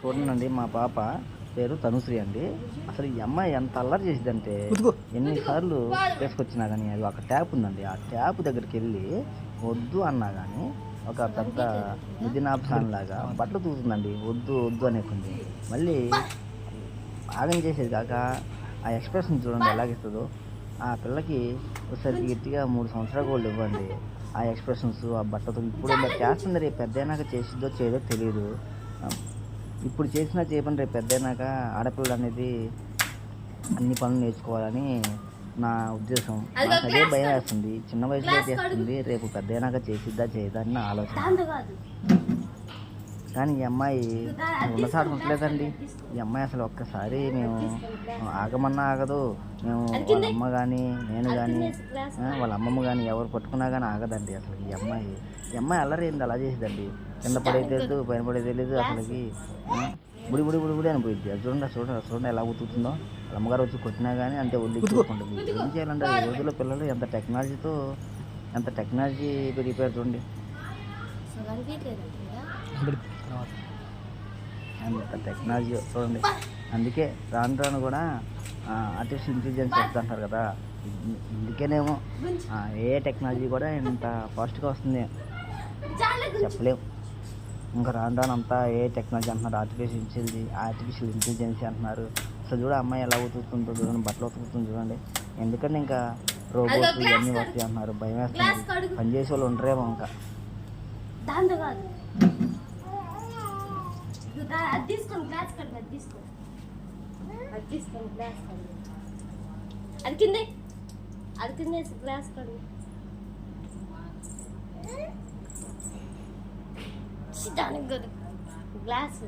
చూడండి, మా పాప పేరు తనుశ్రీ అండి. అసలు ఈ అమ్మాయి ఎంత అల్లరి చేసిద్దంటే, ఎన్నిసార్లు తీసుకొచ్చినా కానీ అది ఒక ట్యాప్ ఉందండి, ఆ ట్యాప్ దగ్గరికి వెళ్ళి వద్దు అన్నా కానీ ఒక పెద్ద నిధినాభసాన్ లాగా బట్టలు తూతుందండి. వద్దు వద్దు అనేకుంది. మళ్ళీ ఆగం చేసేది కాక ఆ ఎక్స్ప్రెషన్ చూడండి ఎలాగిస్తుందో. ఆ పిల్లకి ఒకసారి గట్టిగా 3 సంవత్సరాల గోల్డ్ ఇవ్వండి. ఆ ఎక్స్ప్రెషన్స్, ఆ బట్టతో ఇప్పుడు ఇలా చేస్తుంది, రేపు పెద్ద అయినాక చేసిద్దో చేయదో తెలియదు. ఇప్పుడు చేసినా చేయమని రేపు పెద్ద అయినాక ఆడపిల్ల అనేది అన్ని పనులు నేర్చుకోవాలని నా ఉద్దేశం. నాకు అదే భయం వేస్తుంది. చిన్న వయసులో చేస్తుంది, రేపు పెద్ద అయినాక చేసిద్దా చేయదా అని నా ఆలోచన. కానీ ఈ అమ్మాయి ఉండసాడుకుంటలేదండి. ఈ అమ్మాయి అసలు ఒక్కసారి మేము ఆగమన్నా ఆగదు. మేము వాళ్ళ అమ్మ కానీ నేను కానీ వాళ్ళ అమ్మమ్మ కానీ ఎవరు పట్టుకున్నా కానీ ఆగదండి. అసలు ఈ అమ్మాయి అల్లరి ఏంది అలా చేసేదండి. కింద పడేది తెలియదు, పైన పడేది తెలియదు. అసలుకి బుడి బుడి బుడి బుడి అని పోయింది. అది చూడండి ఎలా ఉతుకుతుందో. వాళ్ళ అమ్మగారు వచ్చి కొట్టినా కానీ అంతే వదిలించుకుంటుంది. ఏం చేయాలంటే ఈ రోజుల్లో పిల్లలు ఎంత టెక్నాలజీ పెరిగిపోయారు చూడండి. అంత టెక్నాలజీ చూడండి. అందుకే రాను కూడా ఆర్టిఫిషియల్ ఇంటెలిజెన్స్ వస్తుంటారు కదా, అందుకేనేమో ఏ టెక్నాలజీ కూడా ఇంత ఫాస్ట్గా వస్తుంది చెప్పలేము. ఇంకా రాను అంతా ఏ టెక్నాలజీ అంటున్నారు, ఆర్టిఫిషియల్ ఇంటెలిజెన్సీ అంటున్నారు. అసలు చూడ అమ్మాయి ఎలా ఉతుకుతుందో చూడండి, బట్టలు ఉతుకుతుంది చూడండి. ఎందుకంటే ఇంకా రోబోట్స్ ఇవన్నీ వస్తాయి అంటున్నారు. భయం వేస్తుంది. పనిచేసే వాళ్ళు ఉండరేమో ఇంకా. అది కిందే గ్లాస్ కడు దానికి గ్లాస్